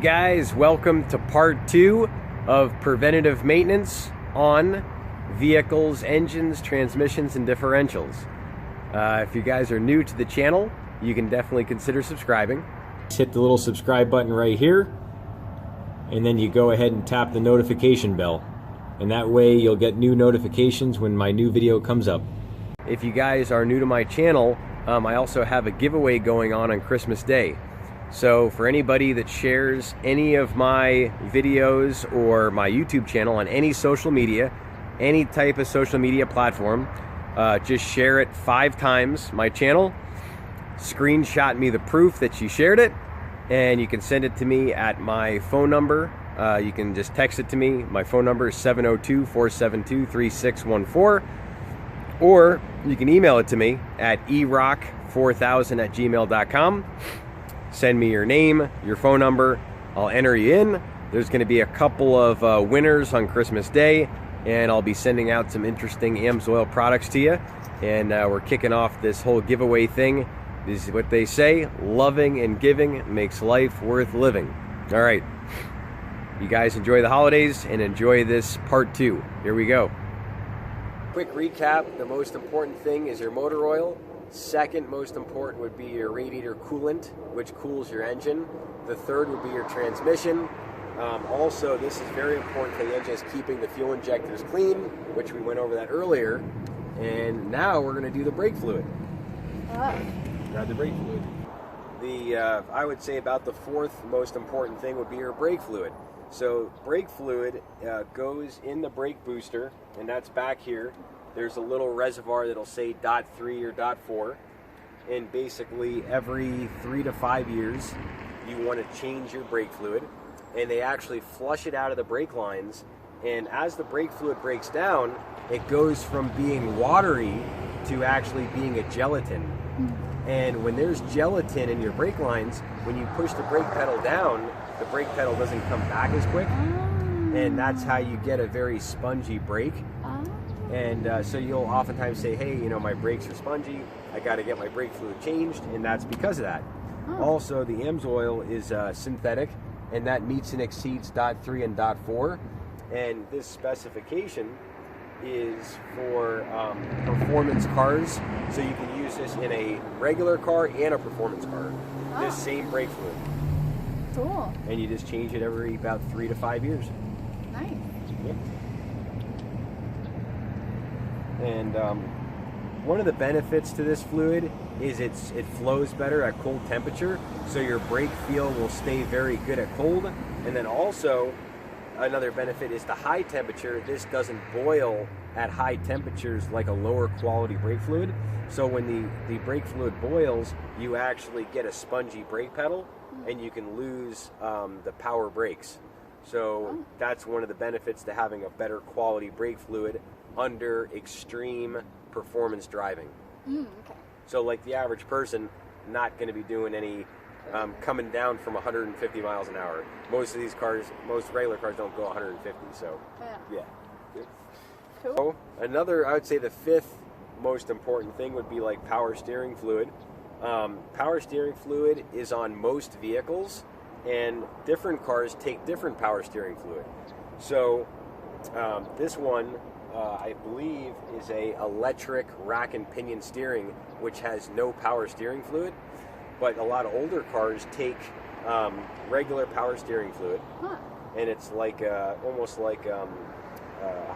guys, welcome to part 2 of preventative maintenance on vehicles, engines, transmissions, and differentials. If you guys are new to the channel, you can definitely consider subscribing. Hit the little subscribe button right here, and then you go ahead and tap the notification bell, and that way you'll get new notifications when my new video comes up. If you guys are new to my channel, I also have a giveaway going on Christmas Day. So for anybody that shares any of my videos or my YouTube channel on any social media, any type of social media platform, just share it 5 times my channel, screenshot me the proof that you shared it, and you can send it to me at my phone number. You can just text it to me. My phone number is 702-472-3614, or you can email it to me at erock4000@gmail.com. Send me your name, your phone number. I'll enter you in. There's going to be a couple of winners on Christmas Day, and I'll be sending out some interesting AMSOIL products to you. And we're kicking off this whole giveaway thing. This is what they say: loving and giving makes life worth living. All right. You guys enjoy the holidays and enjoy this part 2. Here we go. Quick recap. The most important thing is your motor oil. Second most important would be your radiator coolant, which cools your engine. The third would be your transmission. Also, this is very important for the engine, is keeping the fuel injectors clean, which we went over that earlier. And now we're going to do the brake fluid. Grab the brake fluid. I would say about the fourth most important thing would be your brake fluid. So brake fluid goes in the brake booster, and that's back here. There's a little reservoir that'll say .3 or .4, and basically every 3 to 5 years you want to change your brake fluid, and they actually flush it out of the brake lines. And as the brake fluid breaks down, it goes from being watery to actually being a gelatin. And when there's gelatin in your brake lines, when you push the brake pedal down, the brake pedal doesn't come back as quick, and that's how you get a very spongy brake. And so you'll oftentimes say, hey, you know, my brakes are spongy, I got to get my brake fluid changed, and that's because of that. Also, the AMSOIL is synthetic, and that meets and exceeds .3 and .4, and this specification is for performance cars, so you can use this in a regular car and a performance car. This same brake fluid. Cool. And you just change it every about 3 to 5 years. Nice. Yep. And one of the benefits to this fluid is it flows better at cold temperature, so your brake feel will stay very good at cold. And then also, another benefit is the high temperature. This doesn't boil at high temperatures like a lower quality brake fluid. So when the brake fluid boils, you actually get a spongy brake pedal, and you can lose the power brakes. So that's one of the benefits to having a better quality brake fluid under extreme performance driving. Okay. So like the average person, not going to be doing any coming down from 150 miles an hour. Most of these cars, most regular cars don't go 150, so yeah. Cool. So another, I would say the fifth most important thing would be like power steering fluid. Power steering fluid is on most vehicles, and different cars take different power steering fluid. So this one, I believe, is a electric rack and pinion steering, which has no power steering fluid. But a lot of older cars take regular power steering fluid, and it's like almost like a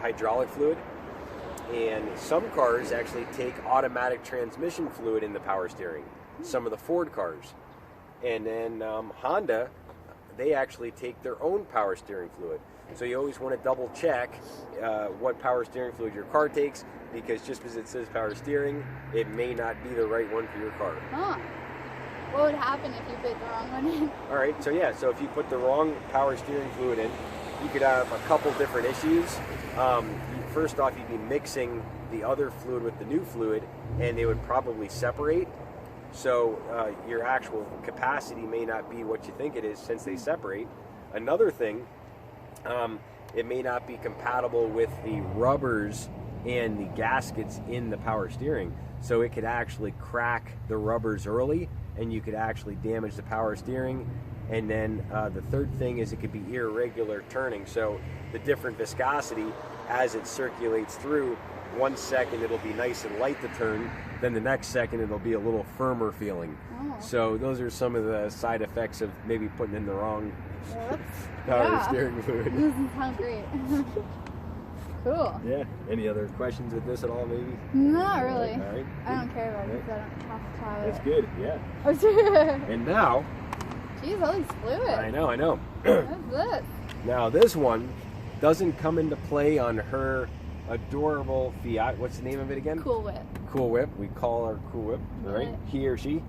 hydraulic fluid. And some cars actually take automatic transmission fluid in the power steering. Some of the Ford cars, and then Honda, they actually take their own power steering fluid. So you always want to double check what power steering fluid your car takes, because just because it says power steering, it may not be the right one for your car. What would happen if you put the wrong one in? All right, so yeah, so if you put the wrong power steering fluid in, you could have a couple different issues. First off, you'd be mixing the other fluid with the new fluid, and they would probably separate. So your actual capacity may not be what you think it is, since they separate. Another thing, it may not be compatible with the rubbers and the gaskets in the power steering. So it could actually crack the rubbers early, and you could actually damage the power steering And then the third thing is it could be irregular turning. So the different viscosity as it circulates through, 1 second it'll be nice and light to turn, then the next second it'll be a little firmer feeling. Oh. So those are some of the side effects of maybe putting in the wrong power Yeah. steering fluid. This sounds great. Cool. Yeah. Any other questions with this at all, maybe? Not really. All right. I don't care about it because I don't have to try That's it. good. Yeah. Jeez, And now, all these fluids. I know. What's this? Now this one doesn't come into play on her adorable Fiat. What's the name of it again? Cool Whip. Cool Whip. We call her Cool Whip. All right. Yeah. He or she?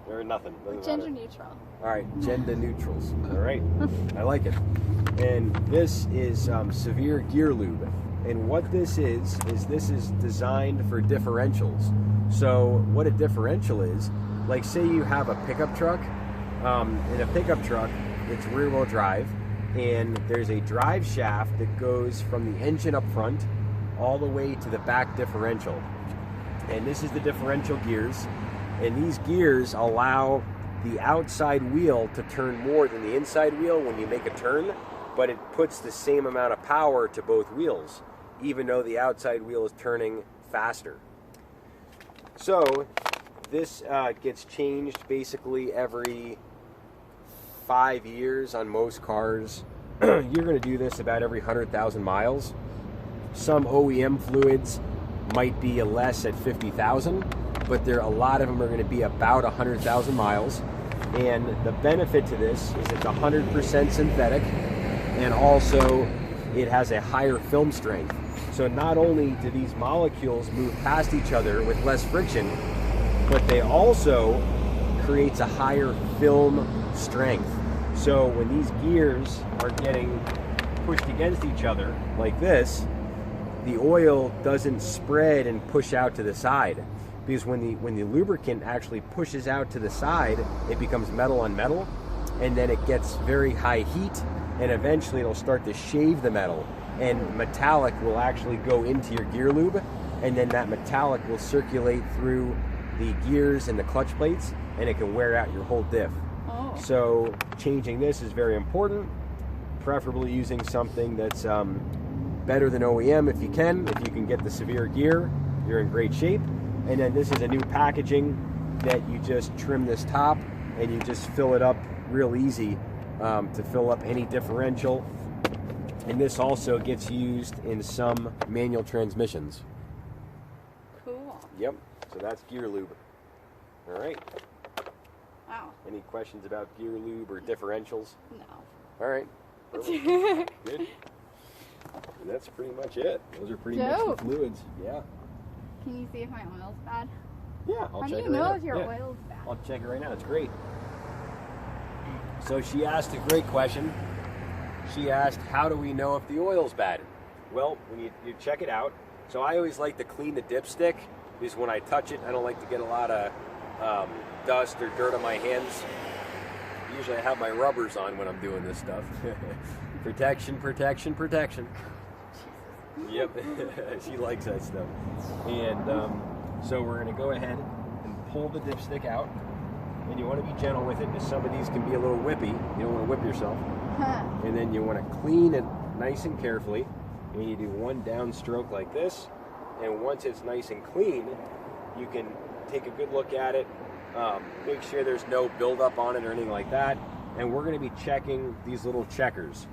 Or nothing. Doesn't Gender matter. neutral. All right. Gender neutrals. All right. I like it. And this is severe gear lube. And what this is this is designed for differentials. So what a differential is, like say you have a pickup truck. In a pickup truck, it's rear-wheel drive, and there's a drive shaft that goes from the engine up front all the way to the back differential. And this is the differential gears, and these gears allow the outside wheel to turn more than the inside wheel when you make a turn, but it puts the same amount of power to both wheels, even though the outside wheel is turning faster. So this gets changed basically every 5 years on most cars. You're going to do this about every 100,000 miles. Some OEM fluids might be less at 50,000, but a lot of them are going to be about 100,000 miles. And the benefit to this is it's 100% synthetic, and also it has a higher film strength. So not only do these molecules move past each other with less friction, but they also creates a higher film strength. So when these gears are getting pushed against each other like this, the oil doesn't spread and push out to the side. Because when the lubricant actually pushes out to the side, it becomes metal on metal, and then it gets very high heat, and eventually it'll start to shave the metal, and metallic will actually go into your gear lube, and then that metallic will circulate through the gears and the clutch plates, and it can wear out your whole diff. Oh. So changing this is very important, preferably using something that's better than OEM if you can. If you can get the severe gear, you're in great shape. And then this is a new packaging that you just trim this top and you just fill it up real easy to fill up any differential. And this also gets used in some manual transmissions. Cool. Yep, so that's gear lube. All right. Wow. Any questions about gear lube or differentials? No. All right. Perfect. Good. And that's pretty much it. Those are pretty much Dope. the fluids. Yeah. Can you see if my oil's bad? Yeah, I'll How do check you it right know now. if your Yeah. oil's bad? I'll check it right now. It's great. So she asked a great question. She asked, how do we know if the oil's bad? Well, when you check it out. So I always like to clean the dipstick because when I touch it, I don't like to get a lot of dust or dirt on my hands. Usually I have my rubbers on when I'm doing this stuff. Protection, protection, protection. Yep, she likes that stuff. And so we're going to go ahead and pull the dipstick out. And you want to be gentle with it because some of these can be a little whippy. You don't want to whip yourself. And then you want to clean it nice and carefully. And you do one downstroke like this. And once it's nice and clean, you can take a good look at it. Make sure there's no buildup on it or anything like that. And we're going to be checking these little checkers.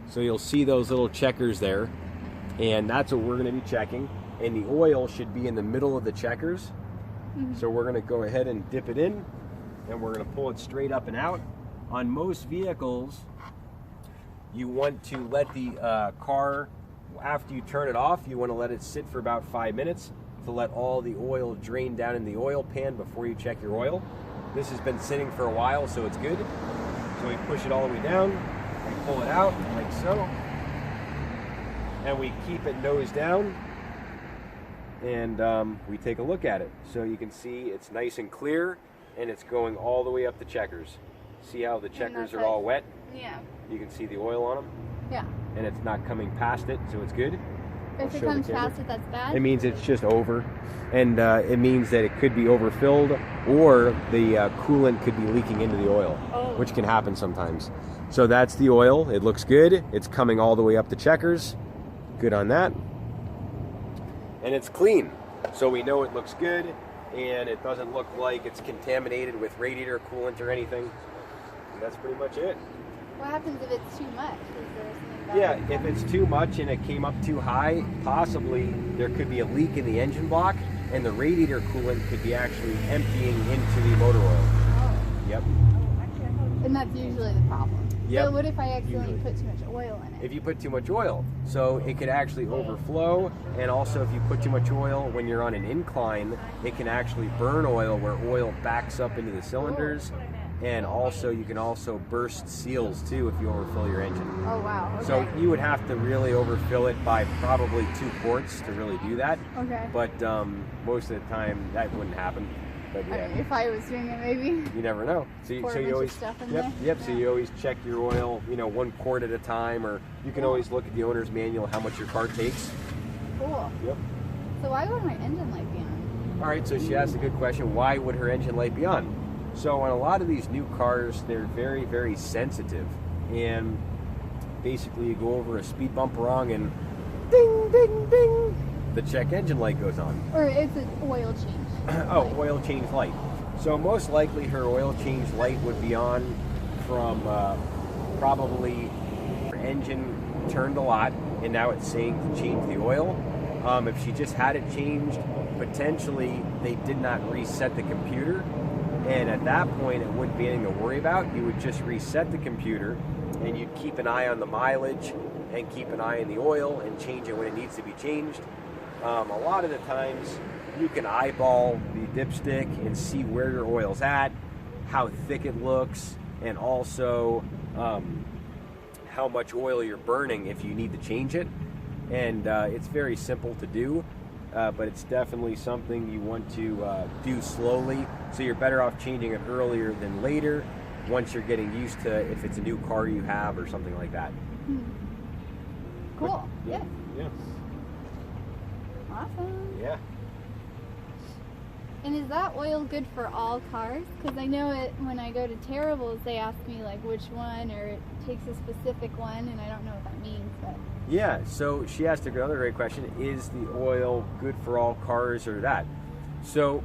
So you'll see those little checkers there. And that's what we're going to be checking. And the oil should be in the middle of the checkers. Mm-hmm. So we're going to go ahead and dip it in. And we're going to pull it straight up and out. On most vehicles, you want to let the car, after you turn it off, you want to let it sit for about 5 minutes to let all the oil drain down in the oil pan before you check your oil. This has been sitting for a while, so it's good. So we push it all the way down, we pull it out like so, and we keep it nose down, and we take a look at it. So you can see it's nice and clear, and it's going all the way up the checkers. See how the checkers are all wet? Yeah. You can see the oil on them, Yeah. and it's not coming past it, so it's good. If it show the comes camera. past it, that's bad. It means it's just over, and it means that it could be overfilled, or the coolant could be leaking into the oil. Oh. which can happen sometimes. So that's the oil. It looks good. It's coming all the way up the checkers. Good on that. And it's clean. So we know it looks good, and it doesn't look like it's contaminated with radiator coolant or anything. And that's pretty much it. What happens if it's too much? Is there something about Yeah, if it's too much and it came up too high, possibly there could be a leak in the engine block, and the radiator coolant could be actually emptying into the motor oil. Oh. Yep. And that's usually the problem. Yep. So what if I accidentally put too much oil in it? If you put too much oil, so it could actually overflow, and also if you put too much oil when you're on an incline, it can actually burn oil where oil backs up into the cylinders, and also you can also burst seals too if you overfill your engine. Oh wow. Okay. So you would have to really overfill it by probably 2 quarts to really do that. Okay. But most of the time that wouldn't happen. But yeah. I mean, if I was doing it, maybe. You never know. So Pour a bunch you of always stuff in yep, there. yep. So you always check your oil, 1 quart at a time, or you can always look at the owner's manual how much your car takes. Cool. Yep. So why would my engine light be on? All right. So she asked a good question. Why would her engine light be on? So on a lot of these new cars, they're very, very sensitive, and basically you go over a speed bump wrong, and ding, ding, ding, the check engine light goes on. Or it's an oil change. Oh, oil change light. So most likely her oil change light would be on from probably her engine turned a lot and now it's saying to change the oil. If she just had it changed, potentially they did not reset the computer, and at that point it wouldn't be anything to worry about. You would just reset the computer and you'd keep an eye on the mileage and keep an eye on the oil and change it when it needs to be changed. A lot of the times you can eyeball the dipstick and see where your oil's at, how thick it looks, and also how much oil you're burning if you need to change it. And it's very simple to do, but it's definitely something you want to do slowly, so you're better off changing it earlier than later once you're getting used to if it's a new car you have or something like that. Cool. Yeah. Yeah. Awesome. Yeah. And is that oil good for all cars? Because I know it when I go to Terribles, they ask me like which one, or it takes a specific one, and I don't know what that means. But yeah, so she asked another great question: is the oil good for all cars or that? So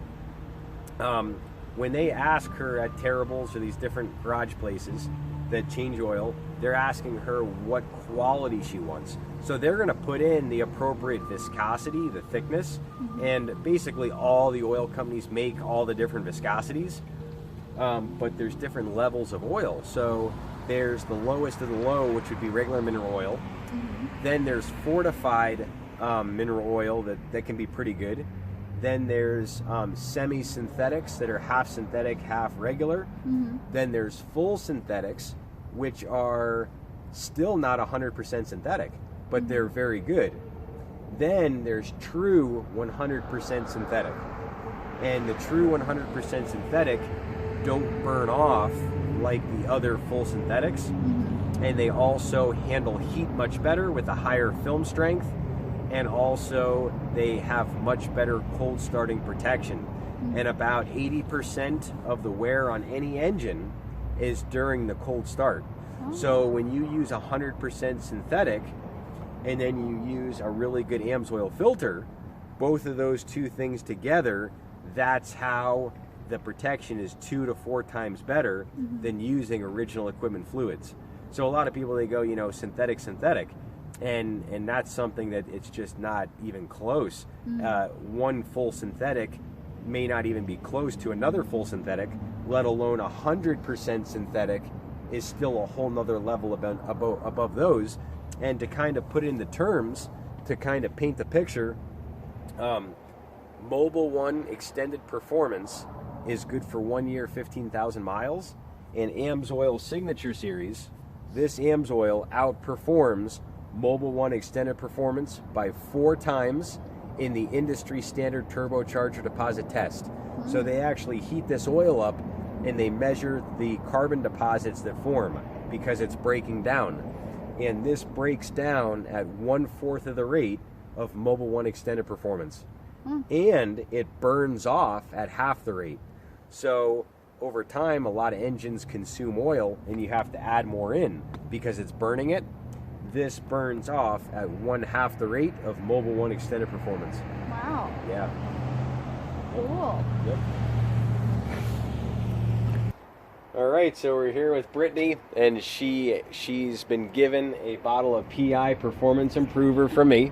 when they ask her at Terribles or these different garage places that change oil, they're asking her what quality she wants. So they're going to put in the appropriate viscosity, the thickness, and basically all the oil companies make all the different viscosities, but there's different levels of oil. So there's the lowest of the low, which would be regular mineral oil. Then there's fortified mineral oil that can be pretty good. Then there's semi-synthetics that are half synthetic, half regular. Then there's full synthetics, which are still not 100% synthetic, but they're very good. Then there's true 100% synthetic. And the true 100% synthetic don't burn off like the other full synthetics. And they also handle heat much better with a higher film strength. And also they have much better cold starting protection. And about 80% of the wear on any engine is during the cold start. So when you use 100% synthetic and then you use a really good AMSOIL filter, both of those two things together, that's how the protection is 2 to 4 times better than using original equipment fluids. So a lot of people, they go, synthetic, and that's something that it's just not even close. One full synthetic may not even be close to another full synthetic, let alone 100% synthetic is still a whole nother level above those. And to kind of put it into terms, to kind of paint the picture, Mobile One Extended Performance is good for 1 year, 15,000 miles. And AMSOIL Signature Series, this AMSOIL outperforms Mobile One Extended Performance by 4 times in the industry standard turbocharger deposit test. So they actually heat this oil up and they measure the carbon deposits that form because it's breaking down. And this breaks down at 1/4 of the rate of Mobile One Extended Performance. And it burns off at half the rate. So over time, a lot of engines consume oil, and you have to add more in because it's burning it. This burns off at 1/2 the rate of Mobil 1 Extended Performance. Wow. Yeah. Cool. Yep. All right, so we're here with Brittany, and she's been given a bottle of PI Performance Improver from me,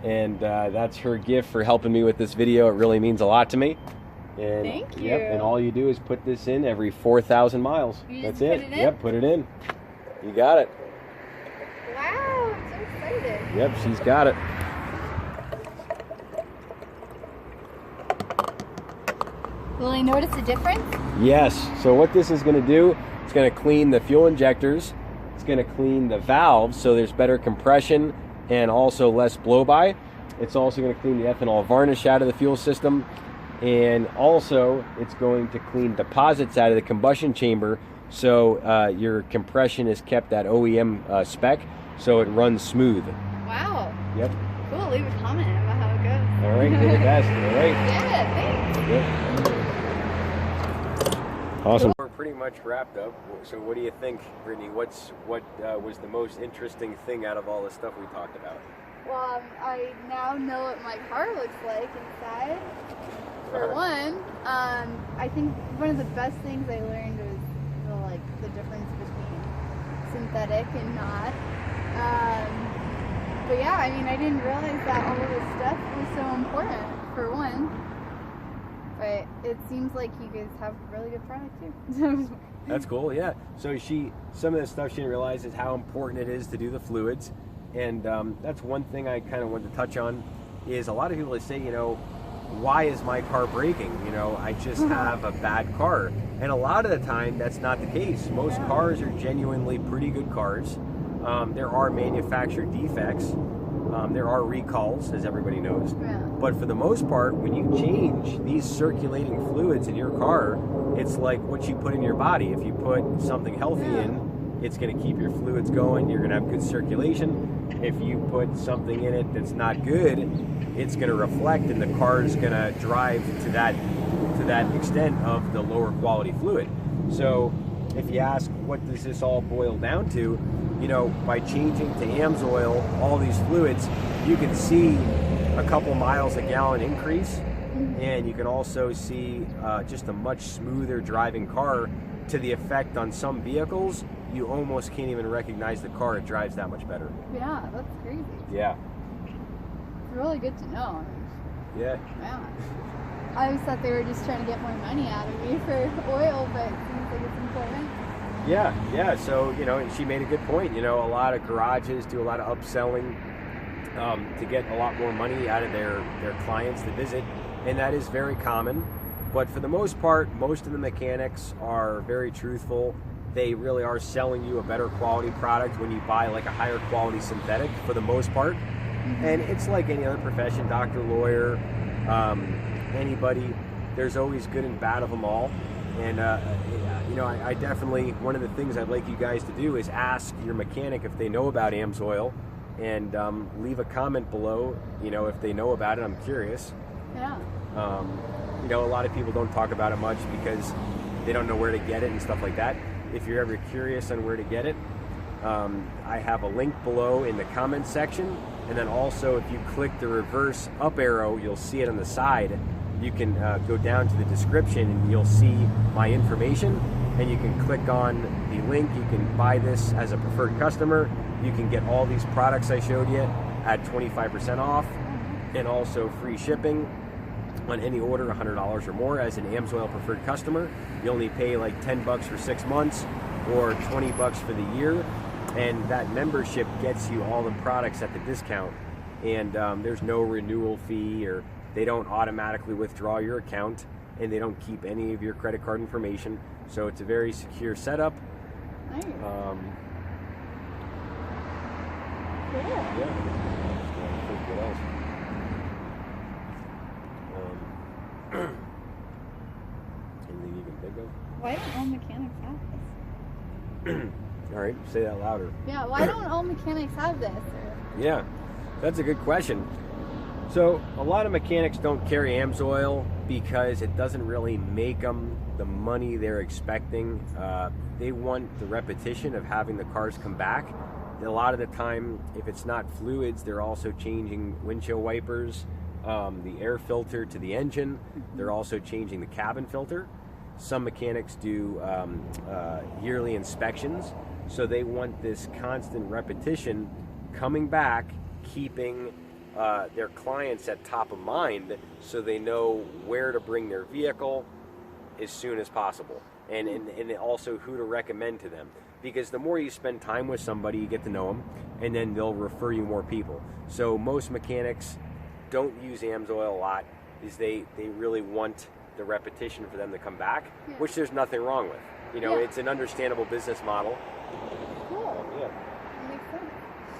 and that's her gift for helping me with this video. It really means a lot to me. And, thank you. Yep, and all you do is put this in every 4,000 miles. You That's just it. put it in? Yep, put it in. You got it. Wow, I'm so excited. Yep, she's got it. Will I notice a difference? Yes. So what this is going to do, it's going to clean the fuel injectors. It's going to clean the valves so there's better compression and also less blow-by. It's also going to clean the ethanol varnish out of the fuel system. And also, it's going to clean deposits out of the combustion chamber so your compression is kept at OEM spec so it runs smooth. Wow. Yep. Cool. Leave a comment about how it goes. All right, do the best. All right. Yeah, thanks. Yep. Awesome. We're pretty much wrapped up. So what do you think, Brittany? What was the most interesting thing out of all the stuff we talked about? Well, I now know what my car looks like inside. For one, I think one of the best things I learned was the difference between synthetic and not. But yeah, I mean, I didn't realize that all of this stuff was so important, for one. But it seems like you guys have really good product too. That's cool, yeah. So some of the stuff she didn't realize is how important it is to do the fluids. And that's one thing I kind of wanted to touch on is a lot of people say, why is my car breaking? I just have a bad car. And a lot of the time, that's not the case. Most cars are genuinely pretty good cars. There are manufacturer defects. There are recalls, as everybody knows. Yeah. But for the most part, when you change these circulating fluids in your car, it's like what you put in your body. If you put something healthy in, it's going to keep your fluids going. You're going to have good circulation. If you put something in it that's not good, it's going to reflect, and the car is going to drive to that extent of the lower quality fluid. So if you ask, what does this all boil down to? By changing to AMSOIL, all these fluids, you can see a couple miles a gallon increase, and you can also see just a much smoother driving car. To the effect on some vehicles, you almost can't even recognize the car. It drives that much better. Yeah, that's crazy. Yeah. It's really good to know. Yeah. Yeah. I always thought they were just trying to get more money out of me for oil, but it seems like it's important. Yeah. So, and she made a good point. A lot of garages do a lot of upselling to get a lot more money out of their clients to visit, and that is very common. But for the most part, most of the mechanics are very truthful. They really are selling you a better quality product when you buy like a higher quality synthetic for the most part. Mm-hmm. And it's like any other profession, doctor, lawyer, anybody, there's always good and bad of them all. And, I definitely, one of the things I'd like you guys to do is ask your mechanic if they know about AMSOIL, and leave a comment below, if they know about it. I'm curious. Yeah. A lot of people don't talk about it much because they don't know where to get it and stuff like that. If you're ever curious on where to get it, I have a link below in the comments section. And then also, if you click the reverse up arrow, you'll see it on the side. You can go down to the description and you'll see my information. And you can click on the link. You can buy this as a preferred customer. You can get all these products I showed you at 25% off, and also free shipping on any order $100 or more as an AMSOIL preferred customer. You only pay like $10 for 6 months or $20 for the year, and that membership gets you all the products at the discount. And there's no renewal fee, or they don't automatically withdraw your account, and they don't keep any of your credit card information. So it's a very secure setup. Nice. Cool. Yeah. What else? Anything you can think of? Why don't all mechanics have this? All right, say that louder. Yeah, why don't all mechanics have this? Yeah, that's a good question. So a lot of mechanics don't carry AMSOIL because it doesn't really make them the money they're expecting. They want the repetition of having the cars come back. A lot of the time, if it's not fluids, they're also changing windshield wipers, the air filter to the engine. They're also changing the cabin filter. Some mechanics do yearly inspections, so they want this constant repetition coming back, keeping their clients at top of mind so they know where to bring their vehicle as soon as possible, and also who to recommend to them. Because the more you spend time with somebody, you get to know them, and then they'll refer you more people. So most mechanics don't use AMSOIL a lot, is they really want the repetition for them to come back, which there's nothing wrong with. You know, it's an understandable business model. Cool. Yeah. That makes sense.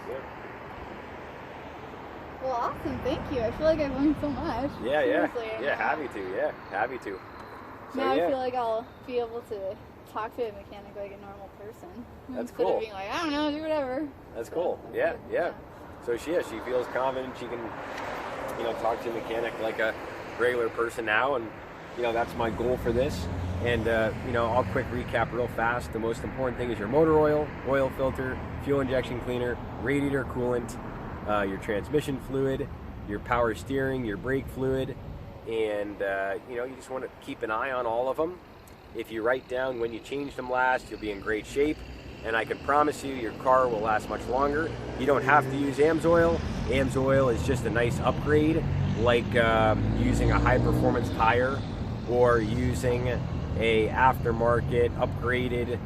Yeah. Well, awesome. Thank you. I feel like I've learned so much. Yeah, Seriously, yeah. Happy to. Yeah, happy to. So, now I feel like I'll be able to talk to a mechanic like a normal person. That's instead cool. of being like, I don't know, do whatever. That's cool. Yeah. So she feels confident. She can, talk to a mechanic like a regular person now, and that's my goal for this. And I'll quick recap real fast. The most important thing is your motor oil, oil filter, fuel injection cleaner, radiator coolant, your transmission fluid, your power steering, your brake fluid, and you just want to keep an eye on all of them. If you write down when you changed them last, you'll be in great shape, and I can promise you your car will last much longer. You don't have to use AMSOIL. AMSOIL is just a nice upgrade, like using a high-performance tire or using a aftermarket upgraded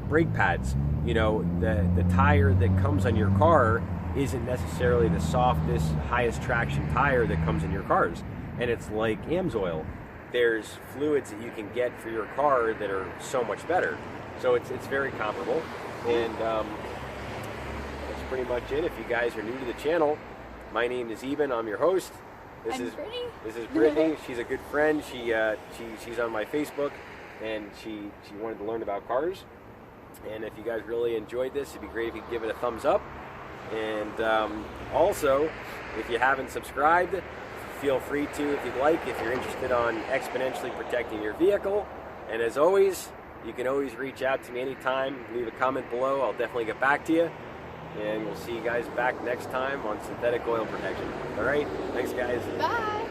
brake pads. The tire that comes on your car isn't necessarily the softest, highest traction tire that comes in your cars. And it's like AMSOIL. There's fluids that you can get for your car that are so much better. So it's very comparable. And that's pretty much it. If you guys are new to the channel, my name is Eben. I'm your host. This is Brittany. She's a good friend. She's on my Facebook, and she wanted to learn about cars. And if you guys really enjoyed this, it'd be great if you could give it a thumbs up. And also, if you haven't subscribed, feel free to if you'd like, if you're interested on exponentially protecting your vehicle. And as always, you can always reach out to me anytime. Leave a comment below. I'll definitely get back to you. And we'll see you guys back next time on synthetic oil protection. All right? Thanks, guys. Bye.